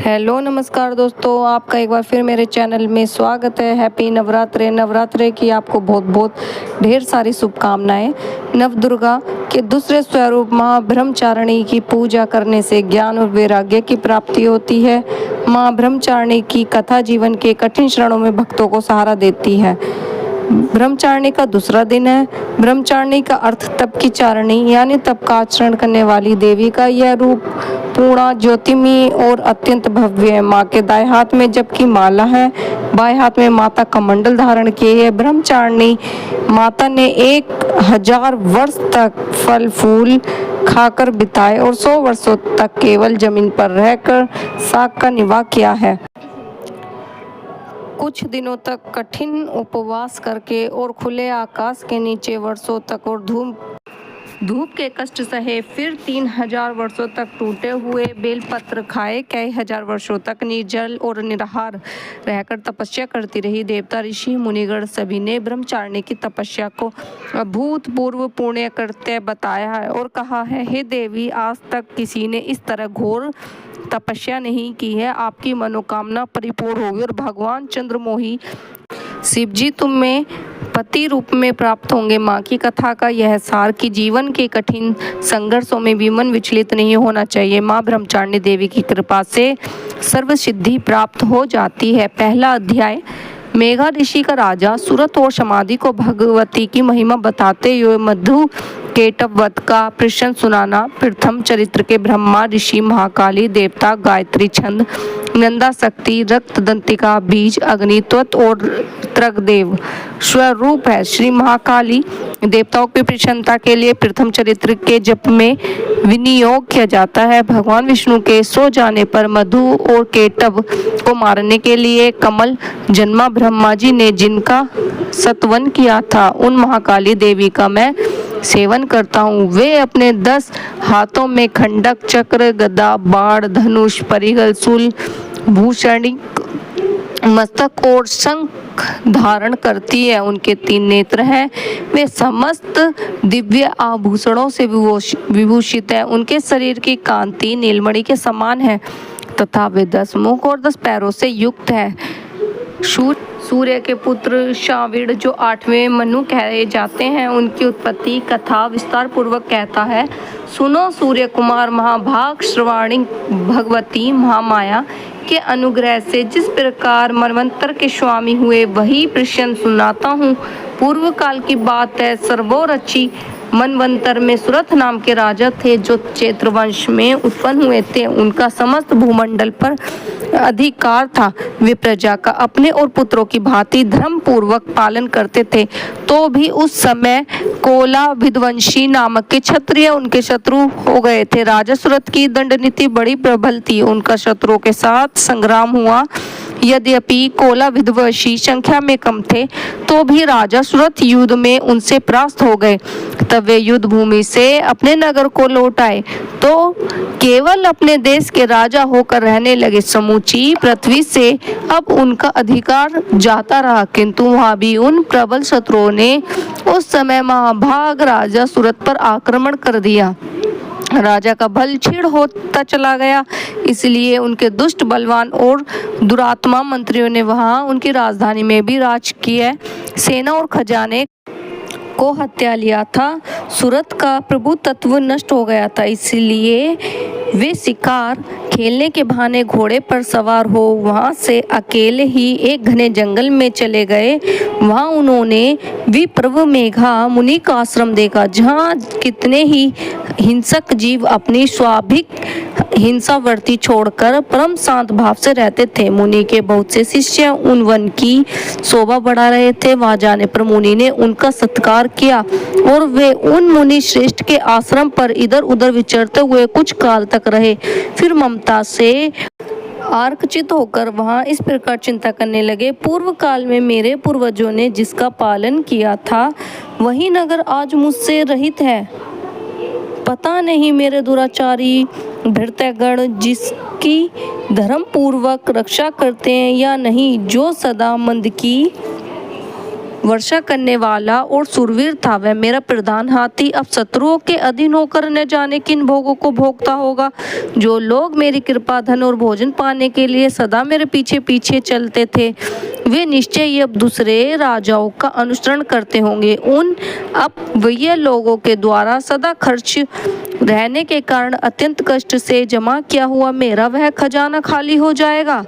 Hello नमस्कार दोस्तों, आपका एक बार फिर मेरे चैनल में स्वागत है। हैप्पी नवरात्रे की आपको बहुत बहुत ढेर सारी शुभकामनाएं। नवदुर्गा के दूसरे स्वरूप माँ ब्रह्मचारिणी की पूजा करने से ज्ञान और वैराग्य की प्राप्ति होती है। माँ ब्रह्मचारिणी की कथा जीवन के कठिन क्षणों में भक्तों को सहारा देती है। ब्रह्मचारिणी का दूसरा दिन है। ब्रह्मचारिणी का अर्थ तप की चारिणी यानी तप का आचरण करने वाली देवी का यह रूप पूर्ण ज्योतिमय और अत्यंत भव्य है। माँ के दाएं हाथ में जबकि माला है, बाएं हाथ में माता का मंडल धारण किए है। ब्रह्मचारिणी माता ने 1000 वर्ष तक फल फूल खाकर बिताए और 100 वर्षों तक केवल जमीन पर रहकर साग का निवाह किया है। कुछ दिनों तक कठिन उपवास करके और खुले आकाश के नीचे वर्षों तक और धूप के कष्ट सहे, फिर 3000 वर्षों तक टूटे हुए बेलपत्र खाए, कई हजार वर्षों तक निर्जल और निराहार रहकर तपस्या करती रही। देवता ऋषि मुनिगण सभी ने ब्रह्मचारिणी की तपस्या को अभूतपूर्व पुण्य करते बताया है और कहा है, हे देवी, आज तक किसी ने इस तरह घोर तपस्या नहीं की है। आपकी मनोकामना परिपूर्ण होगी और भगवान चंद्रमोही शिव जी तुम्हें पति रूप में प्राप्त होंगे। माँ की कथा का यह सार कि जीवन के कठिन संघर्षों में भी मन विचलित नहीं होना चाहिए। माँ ब्रह्मचारिणी देवी की कृपा से सर्व सिद्धि प्राप्त हो जाती है। पहला अध्याय। मेघा ऋषि का राजा सूरत और समाधि को भगवती की महिमा बताते हुए मधु केटव वध का प्रश्न सुनाना। प्रथम चरित्र के ब्रह्मा ऋषि, महाकाली देवता, गायत्री छंद, नंदा शक्ति, रक्त दंतिका, बीज, अग्नित्वत और त्रगदेव स्वरूप है। श्री महाकाली देवताओं की प्रसन्नता के लिए प्रथम चरित्र के जप में विनियोग किया जाता है। भगवान विष्णु के सो जाने पर मधु और केटव को मारने के लिए कमल जन्मा ब्रह्मा जी ने जिनका सत्वन किया था, उन महाकाली देवी का मैं सेवन करता हूँ। वे अपने 10 हाथों में खंडक, चक्र, गदा, बाण, धनुष, परिघल, शूल, भूषणी, मस्तक और शंख धारण करती है। उनके 3 नेत्र हैं। वे समस्त दिव्य आभूषणों से विभूषित है। उनके शरीर की कांति नीलमणि के समान है तथा वे 10 मुख और 10 पैरों से युक्त है। सूर्य के पुत्र श्राविण जो 8वें मनु कहे जाते हैं, उनकी उत्पत्ति कथा विस्तार पूर्वक कहता है। सुनो सूर्य कुमार महाभाग श्रवाणी भगवती महामाया के अनुग्रह से जिस प्रकार मनवंतर के स्वामी हुए वही प्रश्न सुनाता हूँ। पूर्व काल की बात है। सर्वोरची मनवंतर में सुरथ नाम के राजा थे जो चैत्र वंश में उत्पन्न हुए थे। उनका समस्त भूमंडल पर अधिकार था। वे प्रजा का अपने और पुत्रों की भांति धर्म पूर्वक पालन करते थे। तो भी उस समय कोला विध्वंसी नामक के क्षत्रिय उनके शत्रु हो गए थे। राजा सुरथ की दंड नीति बड़ी प्रबल थी। उनका शत्रुओं के साथ संग्राम हुआ। यद्यपि कोला विध्वंसी संख्या में कम थे तो भी राजा सुरथ युद्ध में उनसे परास्त हो गए। तब वे युद्ध भूमि से अपने नगर को लौट आए तो केवल अपने देश के राजा होकर रहने लगे। समूची पृथ्वी से अब उनका अधिकार जाता रहा, किंतु वहां भी उन प्रबल शत्रुओं ने उस समय महाभाग राजा सुरथ पर आक्रमण कर दिया। राजा का बल क्षीण होता चला गया, इसलिए उनके दुष्ट बलवान और दुरात्मा मंत्रियों ने वहां उनकी राजधानी में भी राजकीय सेना और खजाने को हत्या लिया था। सूरत का प्रभु तत्व नष्ट हो गया था, इसलिए वे शिकार खेलने के बहाने घोड़े पर सवार हो वहां से अकेले ही एक घने जंगल में चले गए। वहां उन्होंने विप्रव मेघा मुनि का आश्रम देखा, जहां कितने ही हिंसक जीव अपनी स्वाभाविक हिंसावर्ती छोड़कर परम शांत भाव से रहते थे। मुनि के बहुत से शिष्य उन वन की शोभा बढ़ा रहे थे। वहां जाने पर मुनि ने उनका सत्कार किया और वे उन मुनि श्रेष्ठ के आश्रम पर इधर उधर विचरते हुए कुछ काल तक रहे। फिर ममता से आर्कचित होकर वहां इस प्रकार चिंता करने लगे, पूर्व काल में मेरे पूर्वजों ने जिसका पालन किया था वही नगर आज मुझसे रहित है। पता नहीं मेरे दुराचारी भृत्यगण जिसकी धर्म पूर्वक रक्षा करते हैं या नहीं, जो सदा मंद की वर्षा करने वाला और शूरवीर था। वह मेरा प्रधान हाथी अब शत्रुओं के अधीन होकर न जाने किन भोगों को भोगता होगा। जो लोग मेरी कृपा, धन और भोजन पाने के लिए सदा मेरे पीछे पीछे चलते थे, वे निश्चय ही अब दूसरे राजाओं का अनुसरण करते होंगे। उन अपव्यय लोगों के द्वारा सदा खर्च रहने के कारण अत्यंत कष्ट से जमा किया हुआ मेरा वह खजाना खाली हो जाएगा।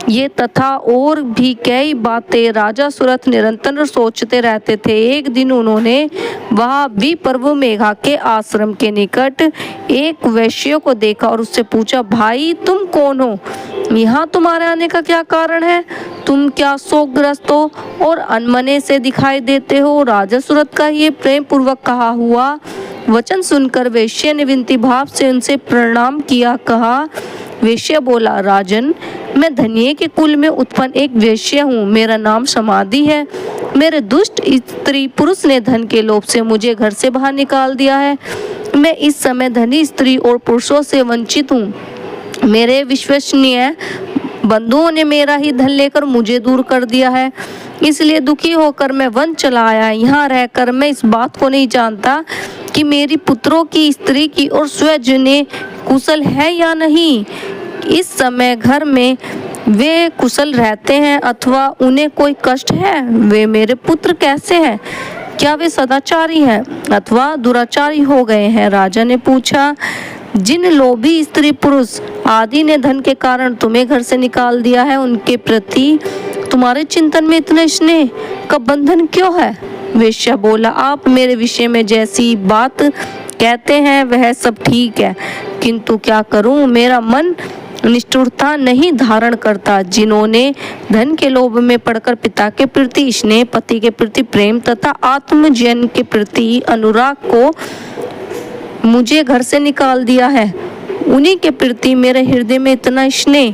ये तथा और भी कई बातें राजा सुरथ निरंतर सोचते रहते थे। एक दिन उन्होंने वहाँ विपर्व मेघा के आश्रम के निकट एक वैश्य को देखा और उससे पूछा, भाई तुम कौन हो? यहाँ तुम्हारे आने का क्या कारण है? तुम क्या शोकग्रस्त हो और अनमने से दिखाई देते हो? राजा सुरथ का ये प्रेम पूर्वक कहा हुआ वचन सुनकर वैश्य ने विनती भाव से उनसे प्रणाम किया। कहा, वैश्य बोला, राजन, मैं धन्य के कुल में उत्पन्न एक वैश्य हूँ। मेरा नाम समाधि है। मेरे दुष्ट स्त्री पुरुष ने धन के लोभ से मुझे घर से बाहर निकाल दिया है। मैं इस समय धनी स्त्री और पुरुषों से वंचित हूँ। मेरे विश्वसनीय बंधुओं ने मेरा ही धन लेकर मुझे दूर कर दिया है। इसलिए दुखी होकर मैं वन चला आया। यहाँ रहकर मैं इस बात को नहीं जानता कि मेरी पुत्रों की, स्त्री की और स्वजने कुशल है या नहीं। इस समय घर में वे कुशल रहते हैं अथवा उन्हें कोई कष्ट है? वे मेरे पुत्र कैसे हैं? क्या वे सदाचारी हैं अथवा दुराचारी हो गए हैं? राजा ने पूछा, जिन लोभी स्त्री पुरुष आदि ने धन के कारण तुम्हें घर से निकाल दिया है, उनके प्रति तुम्हारे चिंतन में इतना स्नेह का बंधन क्यों है? वैश्य बोला, आप मेरे विषय में जैसी बात कहते हैं वह सब ठीक है, किंतु क्या करूं, मेरा मन निष्ठुरता नहीं धारण करता। जिन्होंने धन के लोभ में पड़कर पिता के प्रति स्नेह, पति के प्रति प्रेम तथा आत्मजन के प्रति अनुराग को मुझे घर से निकाल दिया है, उन्हीं के प्रति मेरे हृदय में इतना स्नेह,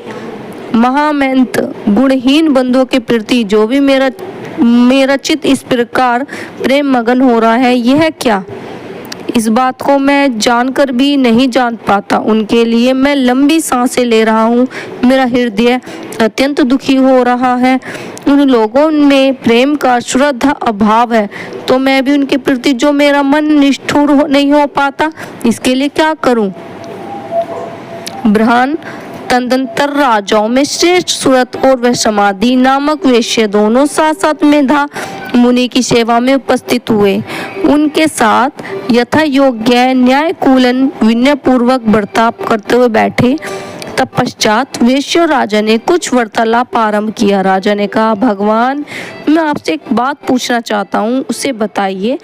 महामंत गुणहीन बंधुओं के प्रति जो भी मेरा चित्त इस प्रकार प्रेम मगन हो रहा है, यह क्या? इस बात को मैं जानकर भी नहीं जान पाता। उनके लिए मैं लंबी सांसें ले रहा हूँ। मेरा हृदय अत्यंत दुखी हो रहा है। उन लोगों में प्रेम का श्रद्धा अभाव है, तो मैं भी उनके प्रति जो मेरा मन निष्ठुर नहीं हो पाता, इसके लिए क्या करूं? ब्रह्मन तदंतर राजाओं में श्रेष्ठ सुरथ और वह समाधि नामक वैश्य दोनों साथ साथ मेधा मुनि की सेवा में उपस्थित हुए। उनके साथ यथा योग्य न्यायकूलन विनय पूर्वक बर्ताव करते हुए बैठे। तत्पश्चात वैश्य राजा ने कुछ वार्तालाप आरंभ किया। राजा ने कहा, भगवान, मैं आपसे एक बात पूछना चाहता हूँ, उसे बताइए।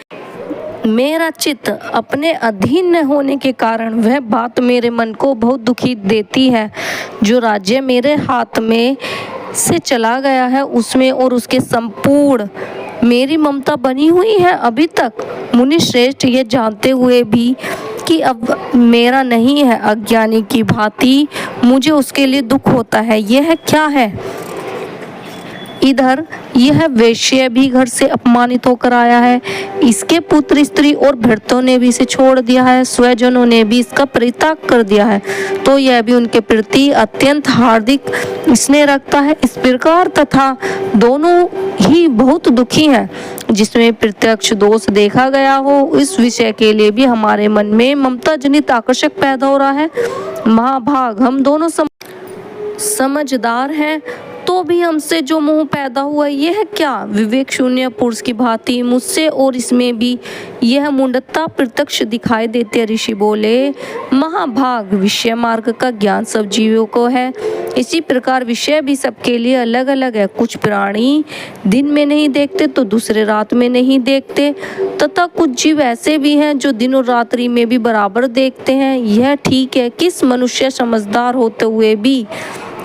मेरा चित्त अपने अधीन न होने के कारण वह बात मेरे मन को बहुत दुखी देती है। जो राज्य मेरे हाथ में से चला गया है, उसमें और उसके संपूर्ण मेरी ममता बनी हुई है अभी तक। मुनि श्रेष्ठ ये जानते हुए भी कि अब मेरा नहीं है, अज्ञानी की भांति मुझे उसके लिए दुख होता है। यह क्या है? इधर यह वैश्य भी घर से अपमानित होकर आया है। इसके पुत्र, स्त्री और भृत्यों ने भी इसे छोड़ दिया है। स्वजनों ने भी इसका परित्याग कर दिया है, तो यह भी उनके प्रति अत्यंत हार्दिक स्नेह रखता है। इस प्रकार तथा दोनों ही बहुत दुखी हैं। जिसमें प्रत्यक्ष दोष देखा गया हो, इस विषय के लिए भी हमारे मन में ममता जनित आकर्षक पैदा हो रहा है। महाभाग, हम दोनों समझदार हैं, तो भी हमसे जो मोह पैदा हुआ, यह क्या? विवेक शून्य पुरुष की भांति मुझसे और इसमें भी यह मूढ़ता प्रत्यक्ष दिखाई देती है। ऋषि बोले, महाभाग, विषय मार्ग का ज्ञान सब जीवों को है। इसी प्रकार विषय भी सबके लिए अलग अलग है। कुछ प्राणी दिन में नहीं देखते तो दूसरे रात में नहीं देखते, तथा कुछ जीव ऐसे भी हैं जो दिन और रात्रि में भी बराबर देखते हैं। यह ठीक है। किस मनुष्य समझदार होते हुए भी,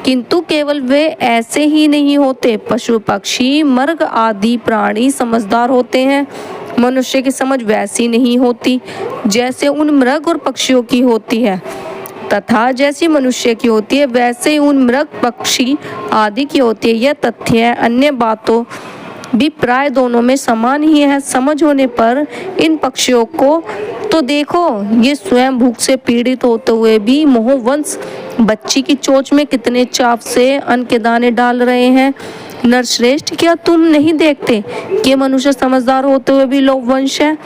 किंतु केवल वे ऐसे ही नहीं होते। पशु, पक्षी, मृग आदि प्राणी समझदार होते हैं। मनुष्य की समझ वैसी नहीं होती जैसे उन मृग और पक्षियों की होती है, तथा जैसी मनुष्य की होती है वैसे ही उन मृग, पक्षी आदि की होती है। यह तथ्य है। अन्य बातों भी प्राय दोनों में समान ही है। समझ होने पर इन पक्षियों को तो देखो, ये स्वयं भूख से पीड़ित होते हुए भी मोहवंश बच्ची की चोंच में कितने चाव से अन्न के दाने डाल रहे हैं। नरश्रेष्ठ, क्या तुम नहीं देखते कि मनुष्य समझदार होते हुए भी लोभवंश है?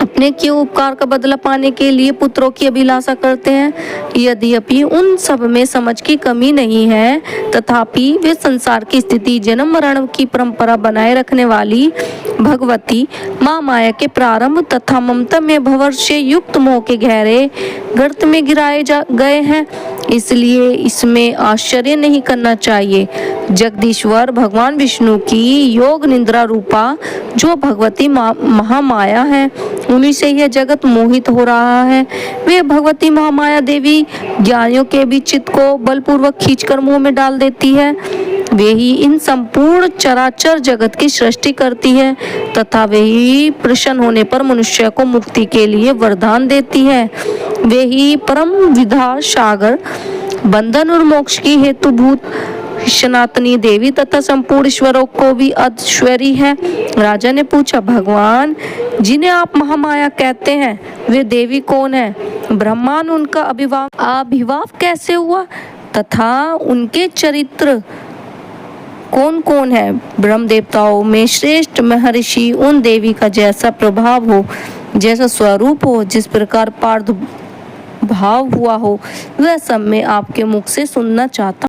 अपने किए उपकार का बदला पाने के लिए पुत्रों की अभिलाषा करते हैं। यद्यपि उन सब में समझ की कमी नहीं है, तथापि वे संसार की स्थिति, जन्म मरण की परंपरा बनाए रखने वाली भगवती माँ माया के प्रारंभ तथा ममता में भंवर से युक्त मोह के गहरे गर्त में गिराए गए हैं। इसलिए इसमें आश्चर्य नहीं करना चाहिए। जगदीश्वर भगवान विष्णु की योग निद्रा रूपा जो भगवती महामाया है, उन्हीं से यह जगत मोहित हो रहा है। वे भगवती महामाया देवी ज्ञानियों के भी चित्त को बलपूर्वक खींचकर मुंह में डाल देती है। वे ही इन संपूर्ण चराचर जगत की सृष्टि करती है तथा वे ही प्रसन्न होने पर मनुष्य को मुक्ति के लिए वरदान देती है। वे ही परम विद्या सागर, बंधन और मोक्ष की हेतुभूत सनातनी देवी तथा संपूर्ण ईश्वरों को भी अधीश्वरी है। राजा ने पूछा, भगवान जिन्हें आप महामाया कहते हैं, वे देवी कौन है? ब्रह्मांड उनका आविर्भाव कैसे हुआ तथा उनके चरित्र कौन कौन है? ब्रह्म देवताओं में श्रेष्ठ महर्षि उन देवी का जैसा प्रभाव हो, जैसा स्वरूप हो, जिस प्रकार प्रादुर्भाव हुआ हो, वह सब मैं आपके मुख से सुनना चाहता